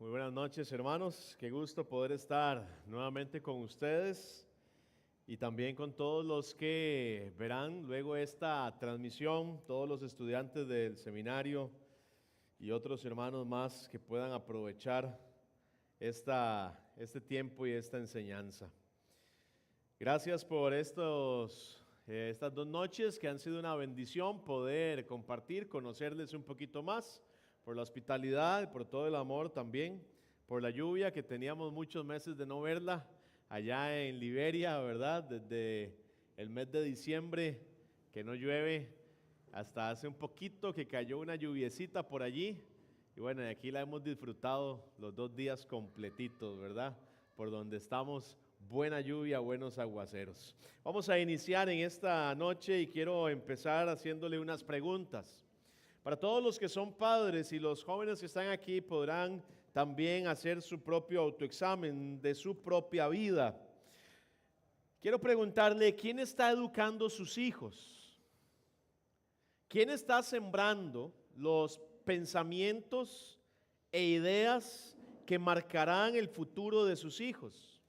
Muy buenas noches, hermanos. Qué gusto poder estar nuevamente con ustedes y también con todos los que verán luego esta transmisión, todos los estudiantes del seminario y otros hermanos más que puedan aprovechar este tiempo y esta enseñanza. Gracias por estas 2 noches que han sido una bendición poder compartir, conocerles un poquito más, por la hospitalidad, por todo el amor también, por la lluvia que teníamos muchos meses de no verla allá en Liberia, ¿verdad? Desde el mes de diciembre que no llueve, hasta hace un poquito que cayó una lluviecita por allí, y bueno, aquí la hemos disfrutado los 2 días completitos, ¿verdad? Por donde estamos, buena lluvia, buenos aguaceros. Vamos a iniciar en esta noche y quiero empezar haciéndole unas preguntas. Para todos los que son padres y los jóvenes que están aquí podrán también hacer su propio autoexamen de su propia vida. Quiero preguntarle, ¿quién está educando sus hijos? ¿Quién está sembrando los pensamientos e ideas que marcarán el futuro de sus hijos?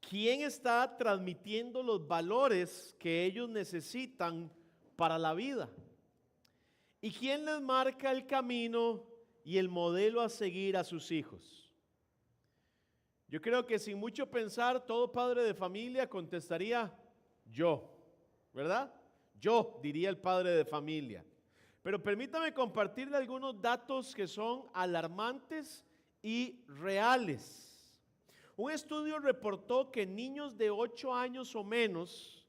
¿Quién está transmitiendo los valores que ellos necesitan para la vida? ¿Y quién les marca el camino y el modelo a seguir a sus hijos? Yo creo que sin mucho pensar, todo padre de familia contestaría yo, ¿verdad? Yo, diría el padre de familia. Pero permítame compartirle algunos datos que son alarmantes y reales. Un estudio reportó que niños de 8 años o menos,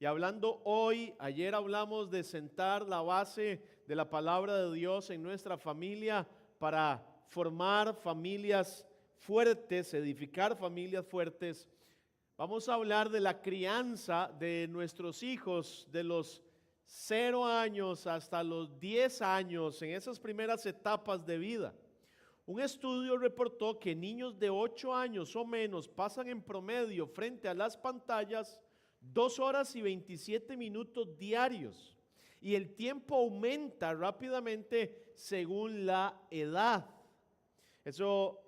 y hablando hoy, ayer hablamos de sentar la base de la palabra de Dios en nuestra familia para formar familias fuertes, edificar familias fuertes. Vamos a hablar de la crianza de nuestros hijos de los 0 años hasta los 10 años, en esas primeras etapas de vida. Un estudio reportó que niños de 8 años o menos pasan en promedio frente a las pantallas 2 horas y 27 minutos diarios, y el tiempo aumenta rápidamente según la edad. Eso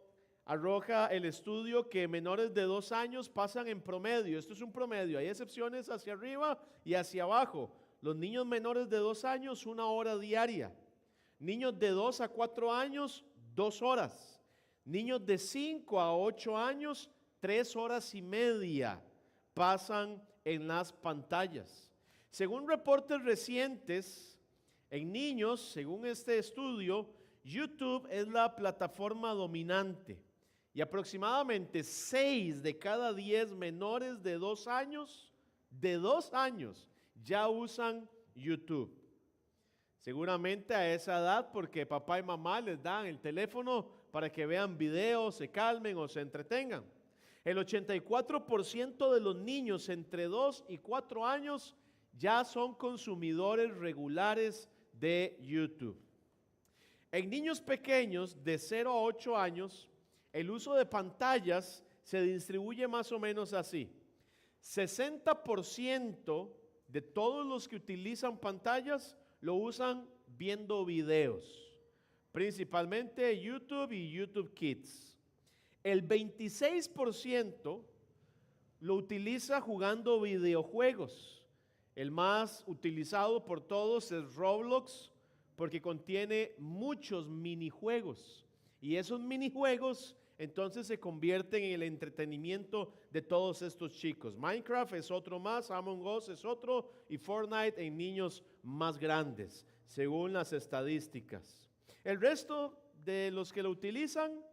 arroja el estudio que menores de 2 años pasan en promedio, esto es un promedio, hay excepciones hacia arriba y hacia abajo. Los niños menores de 2 años, 1 hora diaria. Niños de 2 a 4 años, 2 horas. Niños de 5 a 8 años, 3 horas y media pasan en las pantallas. Según reportes recientes, en niños, según este estudio, YouTube es la plataforma dominante y aproximadamente 6 de cada 10 menores de 2 años, ya usan YouTube. Seguramente a esa edad porque papá y mamá les dan el teléfono para que vean videos, se calmen o se entretengan. El 84% de los niños entre 2 y 4 años ya son consumidores regulares de YouTube. En niños pequeños de 0 a 8 años, el uso de pantallas se distribuye más o menos así. 60% de todos los que utilizan pantallas lo usan viendo videos, principalmente YouTube y YouTube Kids. El 26% lo utiliza jugando videojuegos. El más utilizado por todos es Roblox, porque contiene muchos minijuegos. Y esos minijuegos entonces se convierten en el entretenimiento de todos estos chicos. Minecraft es otro más, Among Us es otro, y Fortnite en niños más grandes, según las estadísticas. El resto de los que lo utilizan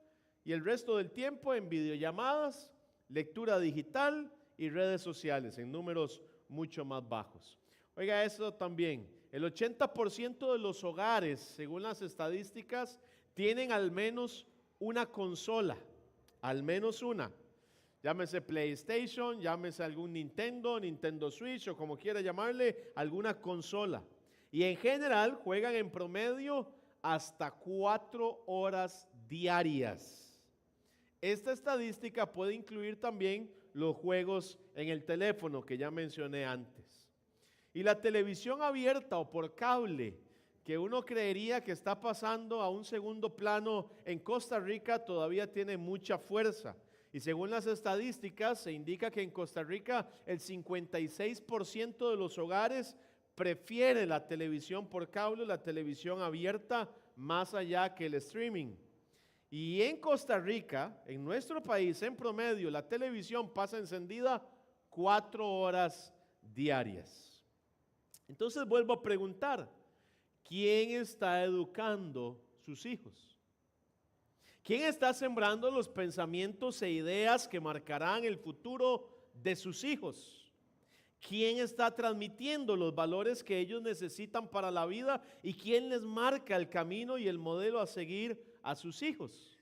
y el resto del tiempo en videollamadas, lectura digital y redes sociales en números mucho más bajos. Oiga eso también, el 80% de los hogares, según las estadísticas, tienen al menos una consola, al menos una. Llámese PlayStation, llámese algún Nintendo Switch o como quiera llamarle, alguna consola. Y en general juegan en promedio hasta 4 horas diarias. Esta estadística puede incluir también los juegos en el teléfono que ya mencioné antes. Y la televisión abierta o por cable que uno creería que está pasando a un segundo plano en Costa Rica todavía tiene mucha fuerza. Y según las estadísticas, se indica que en Costa Rica el 56% de los hogares prefiere la televisión por cable, la televisión abierta, más allá que el streaming. Y en Costa Rica, en nuestro país, en promedio, la televisión pasa encendida 4 horas diarias. Entonces vuelvo a preguntar, ¿quién está educando sus hijos? ¿Quién está sembrando los pensamientos e ideas que marcarán el futuro de sus hijos? ¿Quién está transmitiendo los valores que ellos necesitan para la vida? ¿Y quién les marca el camino y el modelo a seguir a sus hijos?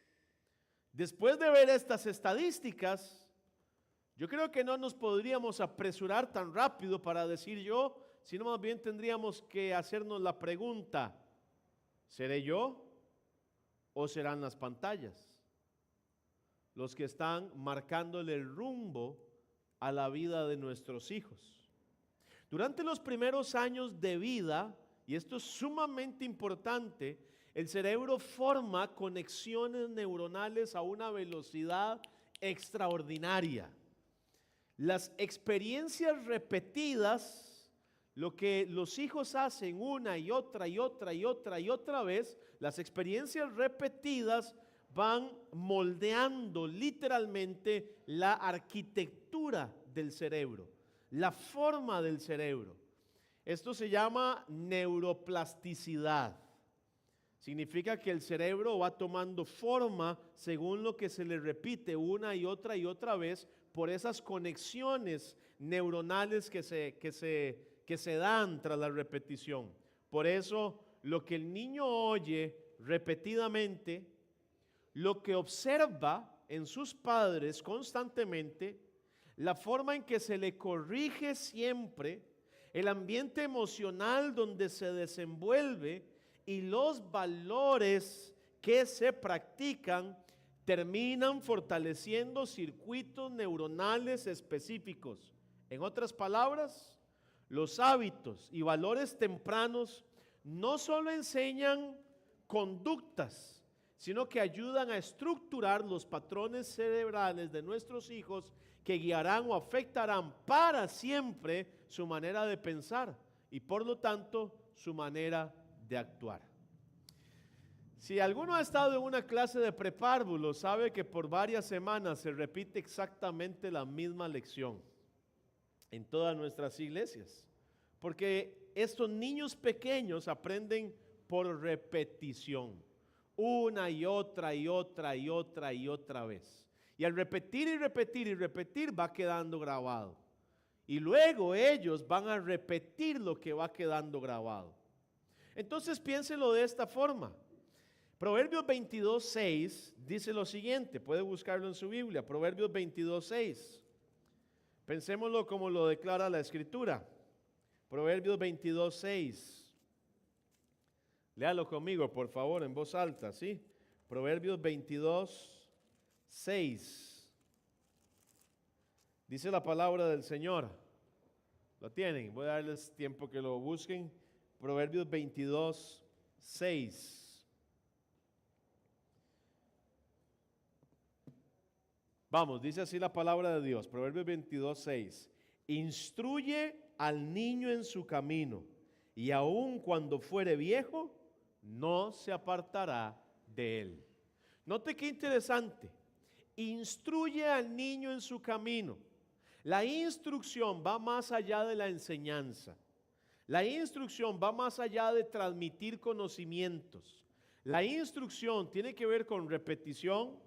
Después de ver estas estadísticas, yo creo que no nos podríamos apresurar tan rápido para decir yo, sino más bien tendríamos que hacernos la pregunta, ¿seré yo o serán las pantallas los que están marcándole el rumbo a la vida de nuestros hijos? Durante los primeros años de vida, y esto es sumamente importante, el cerebro forma conexiones neuronales a una velocidad extraordinaria. Las experiencias repetidas, lo que los hijos hacen una y otra y otra y otra y otra vez, las experiencias repetidas van moldeando literalmente la arquitectura del cerebro, la forma del cerebro. Esto se llama neuroplasticidad. Significa que el cerebro va tomando forma según lo que se le repite una y otra vez por esas conexiones neuronales que se dan tras la repetición. Por eso, lo que el niño oye repetidamente, lo que observa en sus padres constantemente, la forma en que se le corrige siempre, el ambiente emocional donde se desenvuelve y los valores que se practican terminan fortaleciendo circuitos neuronales específicos. En otras palabras, los hábitos y valores tempranos no solo enseñan conductas, sino que ayudan a estructurar los patrones cerebrales de nuestros hijos que guiarán o afectarán para siempre su manera de pensar y por lo tanto su manera de actuar. Si alguno ha estado en una clase de prepárvulo, sabe que por varias semanas se repite exactamente la misma lección en todas nuestras iglesias, porque estos niños pequeños aprenden por repetición, una y otra y otra y otra y otra vez. Y al repetir y repetir y repetir va quedando grabado. Y luego ellos van a repetir lo que va quedando grabado. Entonces piénselo de esta forma. Proverbios 22:6 dice lo siguiente, puede buscarlo en su Biblia, Proverbios 22:6. Pensémoslo como lo declara la Escritura. Proverbios 22:6. Léalo conmigo, por favor, en voz alta, ¿sí? Proverbios 22:6. Dice la palabra del Señor. ¿Lo tienen? Voy a darles tiempo que lo busquen. Proverbios 22:6. Vamos, dice así la palabra de Dios, Proverbios 22:6. Instruye al niño en su camino, y aun cuando fuere viejo, no se apartará de él. Note qué interesante. Instruye al niño en su camino. La instrucción va más allá de la enseñanza. La instrucción va más allá de transmitir conocimientos. La instrucción tiene que ver con repetición,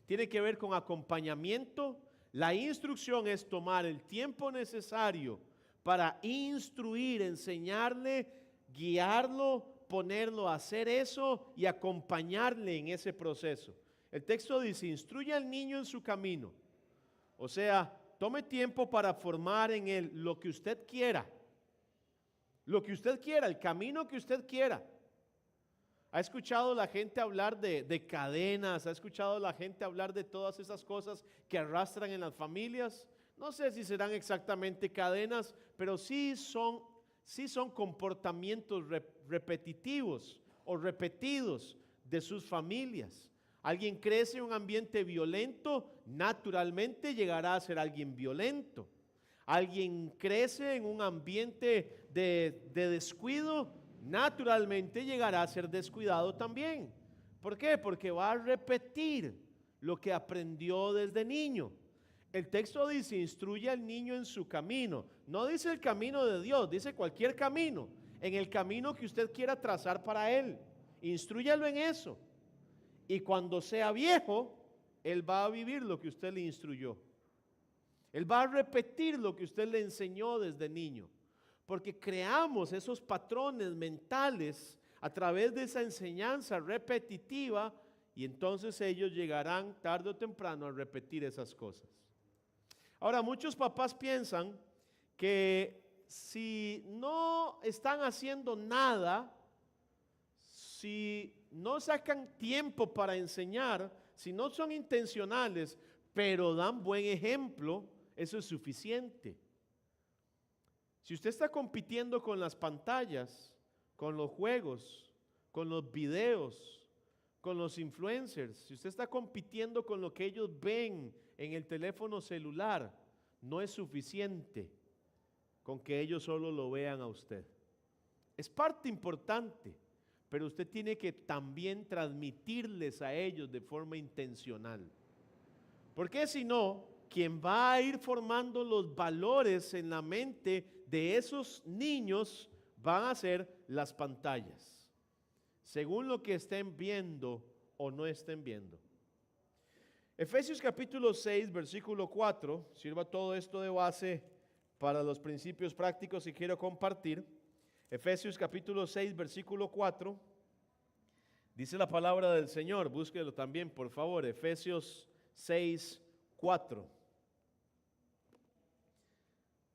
tiene que ver con acompañamiento. La instrucción es tomar el tiempo necesario para instruir, enseñarle, guiarlo, ponerlo a hacer eso y acompañarle en ese proceso. El texto dice, instruye al niño en su camino. O sea, tome tiempo para formar en él lo que usted quiera. Lo que usted quiera, el camino que usted quiera. ¿Ha escuchado la gente hablar de cadenas? ¿Ha escuchado la gente hablar de todas esas cosas que arrastran en las familias? No sé si serán exactamente cadenas, pero sí son sí son comportamientos repetitivos o repetidos de sus familias. Alguien crece en un ambiente violento, naturalmente llegará a ser alguien violento. Alguien crece en un ambiente de descuido, naturalmente llegará a ser descuidado también. ¿Por qué? Porque va a repetir lo que aprendió desde niño. El texto dice, instruye al niño en su camino. No dice el camino de Dios, dice cualquier camino. En el camino que usted quiera trazar para él. Instrúyalo en eso. Y cuando sea viejo, él va a vivir lo que usted le instruyó. Él va a repetir lo que usted le enseñó desde niño. Porque creamos esos patrones mentales a través de esa enseñanza repetitiva y entonces ellos llegarán tarde o temprano a repetir esas cosas. Ahora, muchos papás piensan que si no están haciendo nada, si no sacan tiempo para enseñar, si no son intencionales, pero dan buen ejemplo, eso es suficiente. Si usted está compitiendo con las pantallas, con los juegos, con los videos, con los influencers, si usted está compitiendo con lo que ellos ven en el teléfono celular, no es suficiente con que ellos solo lo vean a usted. Es parte importante, pero usted tiene que también transmitirles a ellos de forma intencional. Porque si no, quien va a ir formando los valores en la mente de esos niños van a ser las pantallas, según lo que estén viendo o no estén viendo. Efesios capítulo 6, versículo 4, sirva todo esto de base para los principios prácticos que quiero compartir. Efesios capítulo 6, versículo 4, dice la palabra del Señor, búsquelo también por favor, Efesios 6, 4.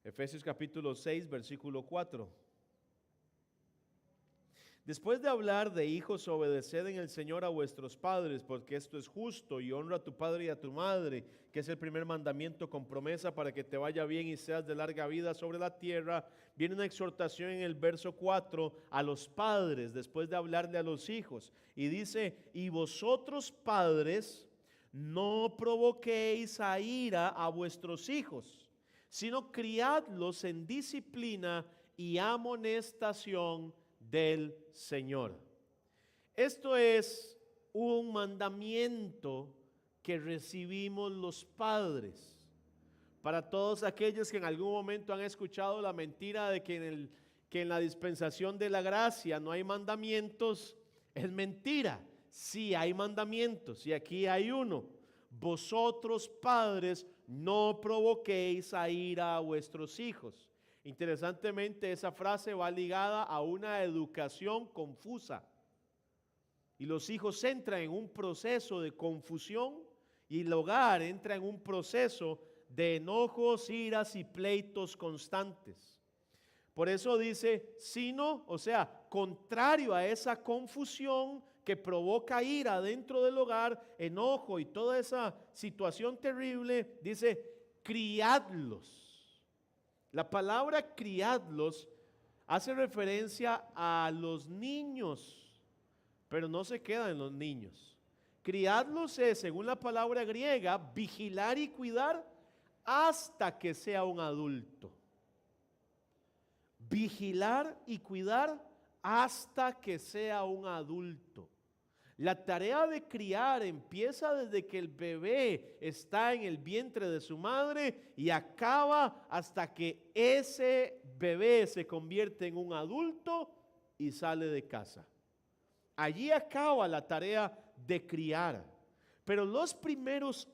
Efesios capítulo 6, versículo 4. Después de hablar de hijos, obedeced en el Señor a vuestros padres, porque esto es justo, y honra a tu padre y a tu madre, que es el primer mandamiento con promesa para que te vaya bien y seas de larga vida sobre la tierra. Viene una exhortación en el verso 4 a los padres, después de hablarle a los hijos, y dice, y vosotros padres, no provoquéis a ira a vuestros hijos, sino criadlos en disciplina y amonestación del Señor. Esto es un mandamiento que recibimos los padres. Para todos aquellos que en algún momento han escuchado la mentira de que en la dispensación de la gracia no hay mandamientos, es mentira. Sí hay mandamientos y aquí hay uno. Vosotros padres no provoquéis a ira a vuestros hijos. Interesantemente, esa frase va ligada a una educación confusa. Y los hijos entran en un proceso de confusión y el hogar entra en un proceso de enojos, iras y pleitos constantes. Por eso dice, sino, o sea, contrario a esa confusión que provoca ira dentro del hogar, enojo y toda esa situación terrible, dice, criadlos. La palabra criadlos hace referencia a los niños, pero no se queda en los niños. Criadlos es, según la palabra griega, vigilar y cuidar hasta que sea un adulto. Vigilar y cuidar hasta que sea un adulto. La tarea de criar empieza desde que el bebé está en el vientre de su madre y acaba hasta que ese bebé se convierte en un adulto y sale de casa. Allí acaba la tarea de criar. Pero los primeros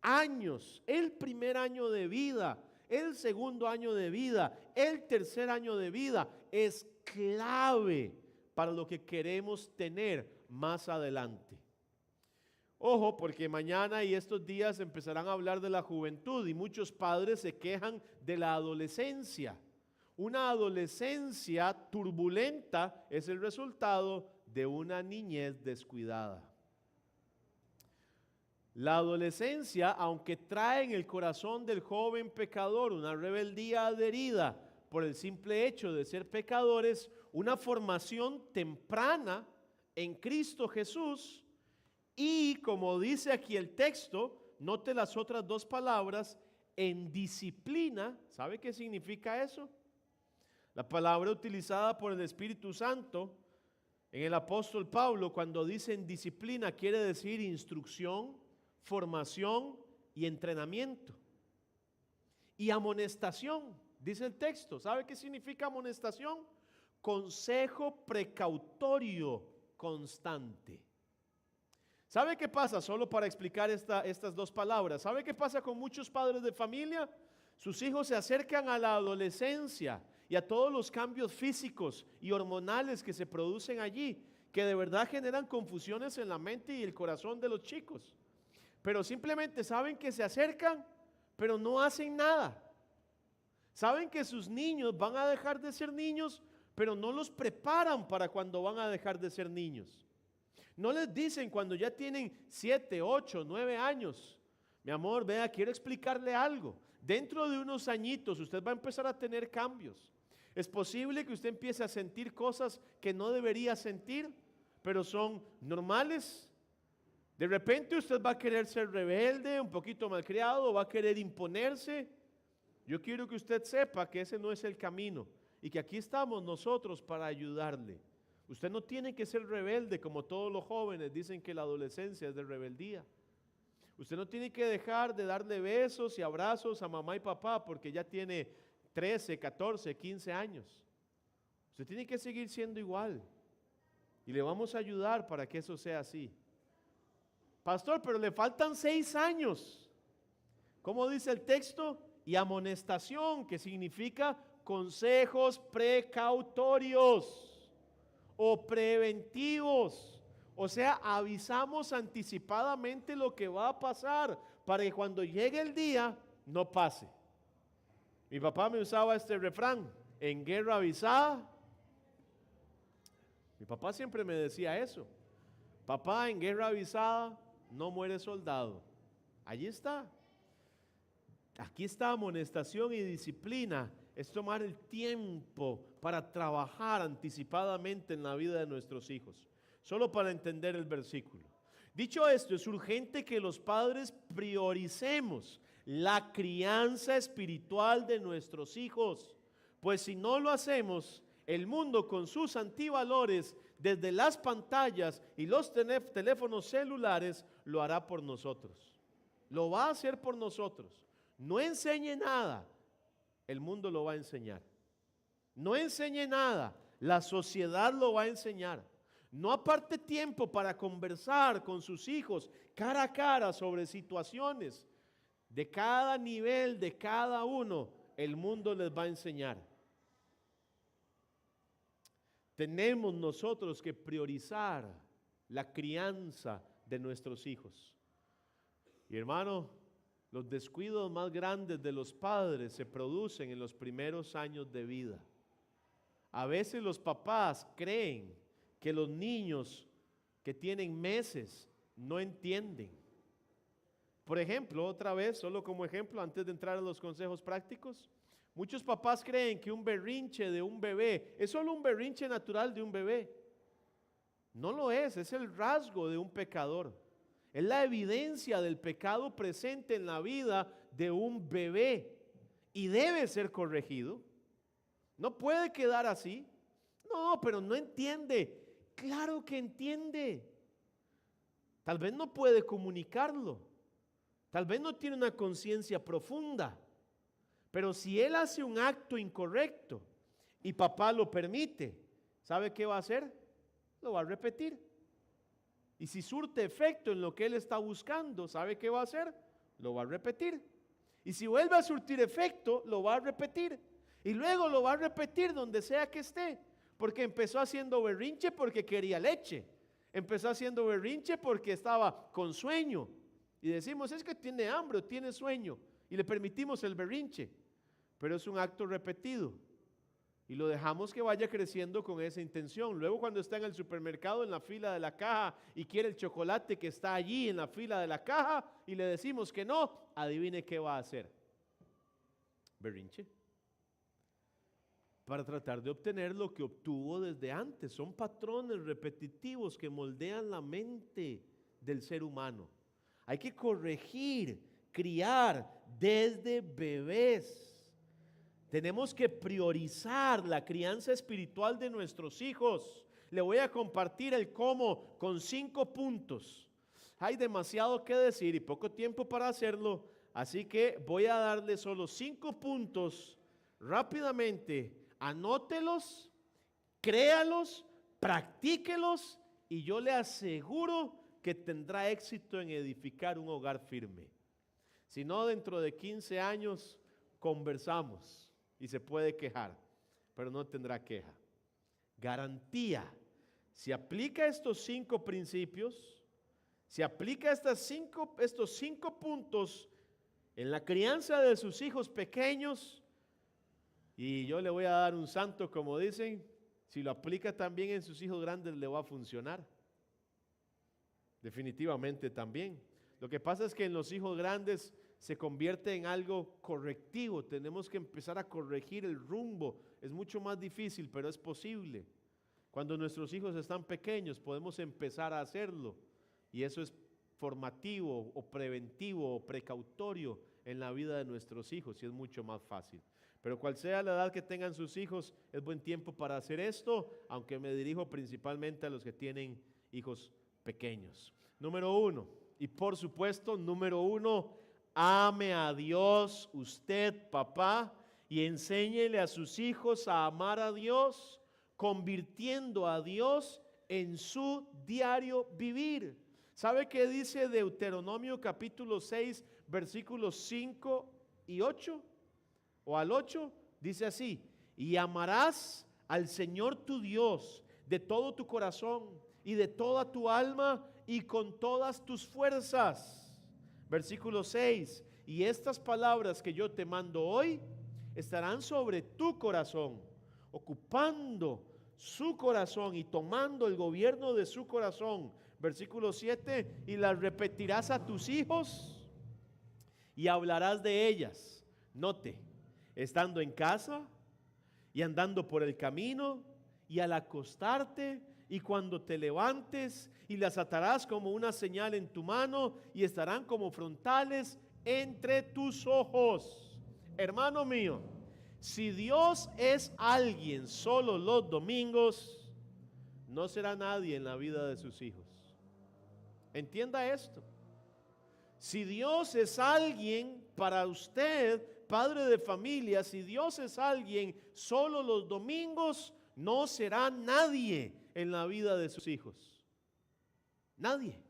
años, el primer año de vida, el segundo año de vida, el tercer año de vida, es clave para lo que queremos tener más adelante. Ojo, porque mañana y estos días empezarán a hablar de la juventud y muchos padres se quejan de la adolescencia. Una adolescencia turbulenta es el resultado de una niñez descuidada. La adolescencia, aunque trae en el corazón del joven pecador una rebeldía adherida por el simple hecho de ser pecadores, una formación temprana en Cristo Jesús y, como dice aquí el texto, note las otras dos palabras, en disciplina. ¿Sabe qué significa eso? La palabra utilizada por el Espíritu Santo en el apóstol Pablo cuando dice en disciplina quiere decir instrucción, formación y entrenamiento. Y amonestación, dice el texto. ¿Sabe qué significa amonestación? Consejo precautorio constante. ¿Sabe qué pasa? Solo para explicar estas dos palabras. ¿Sabe qué pasa con muchos padres de familia? Sus hijos se acercan a la adolescencia y a todos los cambios físicos y hormonales que se producen allí, que de verdad generan confusiones en la mente y el corazón de los chicos. Pero simplemente saben que se acercan, pero no hacen nada. Saben que sus niños van a dejar de ser niños, pero no los preparan para cuando van a dejar de ser niños. No les dicen cuando ya tienen 7, 8, 9 años, mi amor, vea, quiero explicarle algo. Dentro de unos añitos usted va a empezar a tener cambios. Es posible que usted empiece a sentir cosas que no debería sentir, pero son normales. De repente usted va a querer ser rebelde, un poquito malcriado, va a querer imponerse. Yo quiero que usted sepa que ese no es el camino y que aquí estamos nosotros para ayudarle. Usted no tiene que ser rebelde como todos los jóvenes dicen que la adolescencia es de rebeldía. Usted no tiene que dejar de darle besos y abrazos a mamá y papá porque ya tiene 13, 14, 15 años. Usted tiene que seguir siendo igual y le vamos a ayudar para que eso sea así. Pastor, pero le faltan 6 años. ¿Cómo dice el texto? Y amonestación, que significa consejos precautorios o preventivos. O sea, avisamos anticipadamente lo que va a pasar para que cuando llegue el día no pase. Mi papá me usaba este refrán, en guerra avisada. Mi papá siempre me decía eso. Papá, en guerra avisada no muere soldado. Allí está. Aquí está amonestación y disciplina. Es tomar el tiempo para trabajar anticipadamente en la vida de nuestros hijos. Solo para entender el versículo. Dicho esto, es urgente que los padres prioricemos la crianza espiritual de nuestros hijos. Pues si no lo hacemos, el mundo con sus antivalores, desde las pantallas y los teléfonos celulares, lo hará por nosotros. Lo va a hacer por nosotros. No enseñe nada, el mundo lo va a enseñar. No enseñe nada, la sociedad lo va a enseñar. No aparte tiempo para conversar con sus hijos cara a cara sobre situaciones de cada nivel, de cada uno, el mundo les va a enseñar. Tenemos nosotros que priorizar la crianza de nuestros hijos. Y hermano, los descuidos más grandes de los padres se producen en los primeros años de vida. A veces los papás creen que los niños que tienen meses no entienden. Por ejemplo, otra vez, solo como ejemplo, antes de entrar a los consejos prácticos, muchos papás creen que un berrinche de un bebé es solo un berrinche natural de un bebé. No lo es el rasgo de un pecador. Es la evidencia del pecado presente en la vida de un bebé y debe ser corregido. No puede quedar así. No, pero no entiende. Claro que entiende. Tal vez no puede comunicarlo. Tal vez no tiene una conciencia profunda. Pero si él hace un acto incorrecto y papá lo permite, ¿sabe qué va a hacer? Lo va a repetir. Y si surte efecto en lo que él está buscando, ¿sabe qué va a hacer? Lo va a repetir. Y si vuelve a surtir efecto, lo va a repetir. Y luego lo va a repetir donde sea que esté. Porque empezó haciendo berrinche porque quería leche. Empezó haciendo berrinche porque estaba con sueño. Y decimos, es que tiene hambre o tiene sueño. Y le permitimos el berrinche. Pero es un acto repetido. Y lo dejamos que vaya creciendo con esa intención. Luego cuando está en el supermercado, en la fila de la caja y quiere el chocolate que está allí en la fila de la caja y le decimos que no, adivine qué va a hacer. Berrinche. para tratar de obtener lo que obtuvo desde antes. Son patrones repetitivos que moldean la mente del ser humano. Hay que corregir, criar desde bebés. Tenemos que priorizar la crianza espiritual de nuestros hijos. Le voy a compartir el cómo con 5 puntos. Hay demasiado que decir y poco tiempo para hacerlo, así que voy a darle solo 5 puntos rápidamente. Anótelos, créalos, practíquelos y yo le aseguro que tendrá éxito en edificar un hogar firme. Si no, dentro de 15 años conversamos y se puede quejar, pero no tendrá queja. Garantía. Si aplica estos 5 principios, si aplica estos 5 puntos en la crianza de sus hijos pequeños, y yo le voy a dar un santo, como dicen, si lo aplica también en sus hijos grandes, le va a funcionar. Definitivamente también. Lo que pasa es que en los hijos grandes se convierte en algo correctivo. Tenemos que empezar a corregir el rumbo. Es mucho más difícil, pero es posible. Cuando nuestros hijos están pequeños, podemos empezar a hacerlo. Y eso es formativo o preventivo o precautorio en la vida de nuestros hijos, y es mucho más fácil. Pero cual sea la edad que tengan sus hijos, es buen tiempo para hacer esto, aunque me dirijo principalmente a los que tienen hijos pequeños. Número 1, y por supuesto, número 1, ame a Dios, usted, papá, y enséñele a sus hijos a amar a Dios, convirtiendo a Dios en su diario vivir. ¿Sabe qué dice Deuteronomio capítulo 6, versículos 5 y 8? O al 8, dice así: y amarás al Señor tu Dios de todo tu corazón y de toda tu alma y con todas tus fuerzas. Versículo 6, y estas palabras que yo te mando hoy estarán sobre tu corazón, ocupando su corazón y tomando el gobierno de su corazón. Versículo 7, y las repetirás a tus hijos y hablarás de ellas. Note, estando en casa y andando por el camino y al acostarte y cuando te levantes, y las atarás como una señal en tu mano y estarán como frontales entre tus ojos. Hermano mío, si Dios es alguien solo los domingos, no será nadie en la vida de sus hijos. Entienda esto. Si Dios es alguien para usted, padre de familia, si Dios es alguien solo los domingos, no será nadie en la vida de sus hijos. Nadie.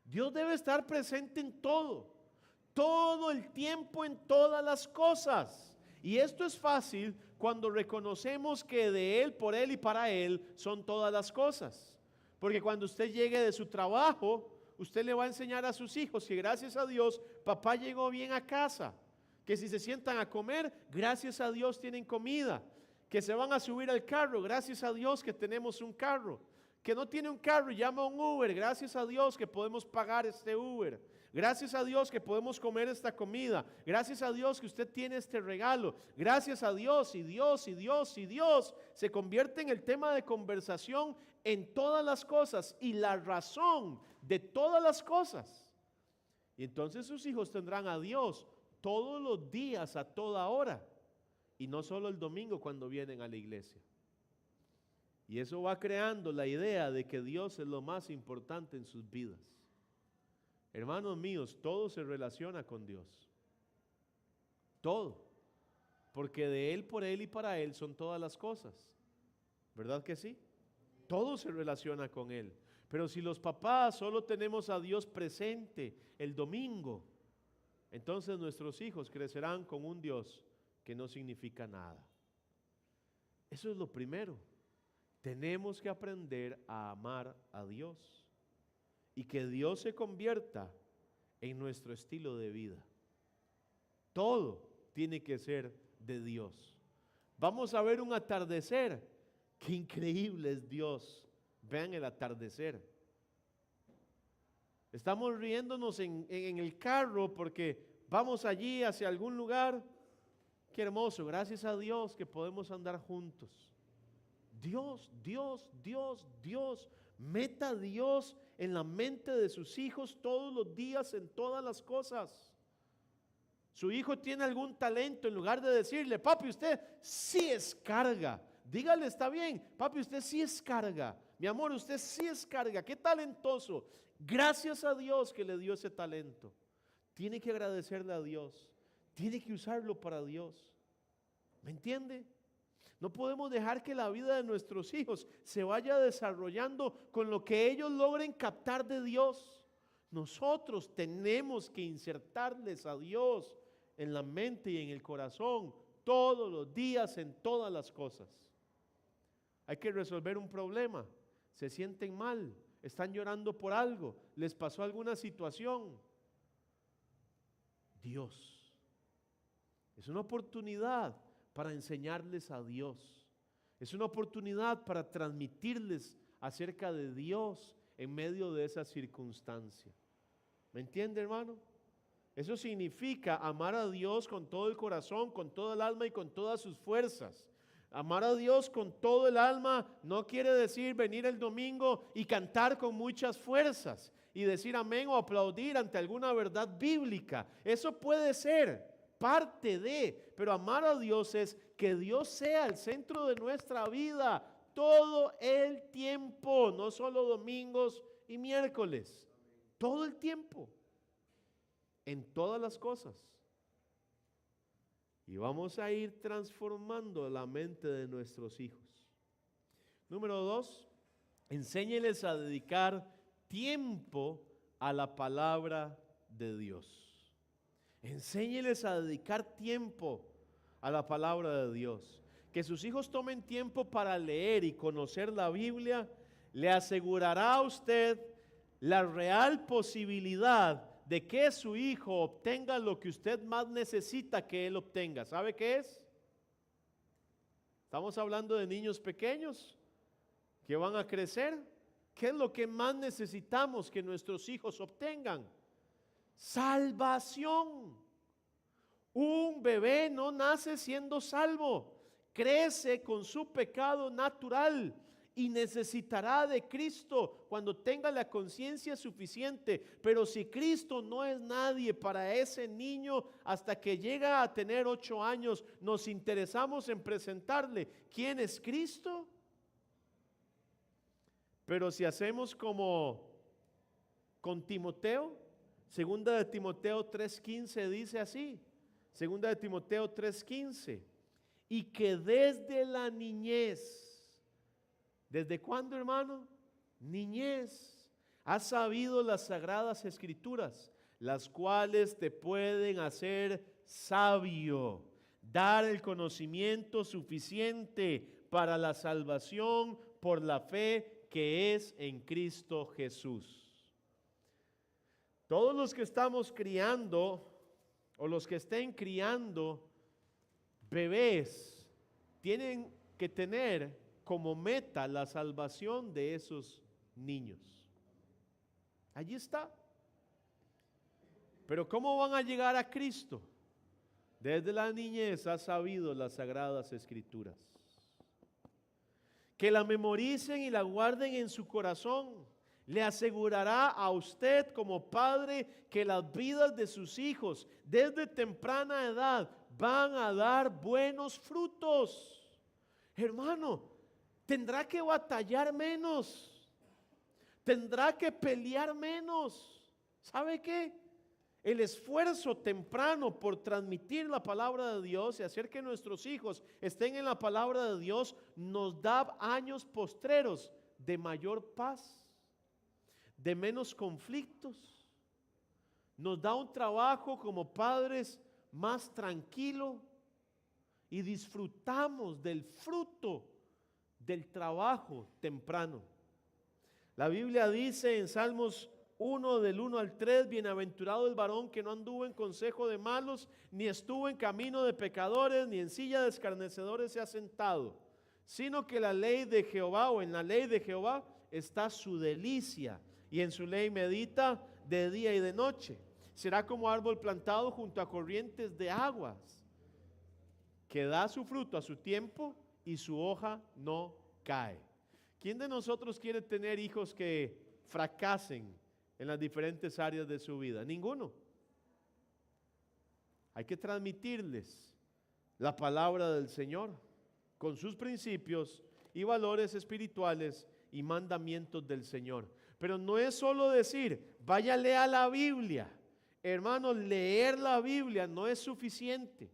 Dios debe estar presente en todo el tiempo, en todas las cosas. Y esto es fácil cuando reconocemos que de Él, por Él y para Él son todas las cosas. Porque cuando usted llegue de su trabajo, usted le va a enseñar a sus hijos que gracias a Dios, papá llegó bien a casa. Que si se sientan a comer, gracias a Dios tienen comida. Que se van a subir al carro, gracias a Dios que tenemos un carro. Que no tiene un carro y llama a un Uber, gracias a Dios que podemos pagar este Uber. Gracias a Dios que podemos comer esta comida. Gracias a Dios que usted tiene este regalo. Gracias a Dios, y Dios, y Dios, y Dios se convierte en el tema de conversación en todas las cosas y la razón de todas las cosas. Y entonces sus hijos tendrán a Dios todos los días, a toda hora, y no solo el domingo cuando vienen a la iglesia. Y eso va creando la idea de que Dios es lo más importante en sus vidas. Hermanos míos, todo se relaciona con Dios. Todo. Porque de Él, por Él y para Él son todas las cosas. ¿Verdad que sí? Todo se relaciona con Él. Pero si los papás solo tenemos a Dios presente el domingo, entonces nuestros hijos crecerán con un Dios que no significa nada. Eso es lo primero. Tenemos que aprender a amar a Dios y que Dios se convierta en nuestro estilo de vida. Todo tiene que ser de Dios. Vamos a ver un atardecer. Qué increíble es Dios. Vean el atardecer. Estamos riéndonos en el carro porque vamos allí hacia algún lugar Qué hermoso, gracias a Dios que podemos andar juntos. Dios, Dios, Dios, Dios. Meta a Dios en la mente de sus hijos todos los días en todas las cosas. Su hijo tiene algún talento, en lugar de decirle, papi, usted sí es carga. Dígale, está bien, papi, usted sí es carga. Mi amor, usted sí es carga. Qué talentoso. Gracias a Dios que le dio ese talento. Tiene que agradecerle a Dios. Tiene que usarlo para Dios. ¿Me entiende? No podemos dejar que la vida de nuestros hijos se vaya desarrollando con lo que ellos logren captar de Dios. Nosotros tenemos que insertarles a Dios en la mente y en el corazón todos los días en todas las cosas. Hay que resolver un problema. Se sienten mal, están llorando por algo, les pasó alguna situación. Dios. Es una oportunidad para enseñarles a Dios. Es una oportunidad para transmitirles acerca de Dios en medio de esa circunstancia. ¿Me entiende, hermano? Eso significa amar a Dios con todo el corazón, con toda el alma y con todas sus fuerzas. Amar a Dios con todo el alma no quiere decir venir el domingo y cantar con muchas fuerzas y decir amén o aplaudir ante alguna verdad bíblica. Eso puede ser parte de, pero amar a Dios es que Dios sea el centro de nuestra vida todo el tiempo, no solo domingos y miércoles, todo el tiempo, en todas las cosas. Y vamos a ir transformando la mente de nuestros hijos. Número 2, enséñeles a dedicar tiempo a la palabra de Dios. Enséñeles a dedicar tiempo a la palabra de Dios. Que sus hijos tomen tiempo para leer y conocer la Biblia le asegurará a usted la real posibilidad de que su hijo obtenga lo que usted más necesita que él obtenga. ¿Sabe qué es? Estamos hablando de niños pequeños que van a crecer. ¿Qué es lo que más necesitamos que nuestros hijos obtengan? Salvación. Un bebé no nace siendo salvo, crece con su pecado natural y necesitará de Cristo cuando tenga la conciencia suficiente. Pero si Cristo no es nadie para ese niño hasta que llega a tener 8 años, nos interesamos en presentarle ¿quién es Cristo? Pero si hacemos como con Timoteo, segunda de Timoteo 3:15 dice así, segunda de Timoteo 3:15, y que desde la niñez, ¿desde cuándo, hermano? Niñez, has sabido las sagradas escrituras, las cuales te pueden hacer sabio, dar el conocimiento suficiente para la salvación por la fe que es en Cristo Jesús. Todos los que estamos criando o los que estén criando bebés tienen que tener como meta la salvación de esos niños. Allí está. Pero ¿cómo van a llegar a Cristo? Desde la niñez ha sabido las sagradas escrituras. Que la memoricen y la guarden en su corazón. Le asegurará a usted como padre que las vidas de sus hijos desde temprana edad van a dar buenos frutos. Hermano, tendrá que batallar menos, tendrá que pelear menos. ¿Sabe qué? El esfuerzo temprano por transmitir la palabra de Dios y hacer que nuestros hijos estén en la palabra de Dios nos da años postreros de mayor paz, de menos conflictos. Nos da un trabajo como padres más tranquilo y disfrutamos del fruto del trabajo temprano. La Biblia dice en Salmos 1 del 1 al 3, bienaventurado el varón que no anduvo en consejo de malos, ni estuvo en camino de pecadores, ni en silla de escarnecedores se ha sentado, sino que la ley de Jehová o en la ley de Jehová está su delicia, y en su ley medita de día y de noche. Será como árbol plantado junto a corrientes de aguas, que da su fruto a su tiempo y su hoja no cae. ¿Quién de nosotros quiere tener hijos que fracasen en las diferentes áreas de su vida? Ninguno. Hay que transmitirles la palabra del Señor con sus principios y valores espirituales y mandamientos del Señor. Pero no es solo decir, vaya, lea la Biblia. Hermanos, leer la Biblia no es suficiente.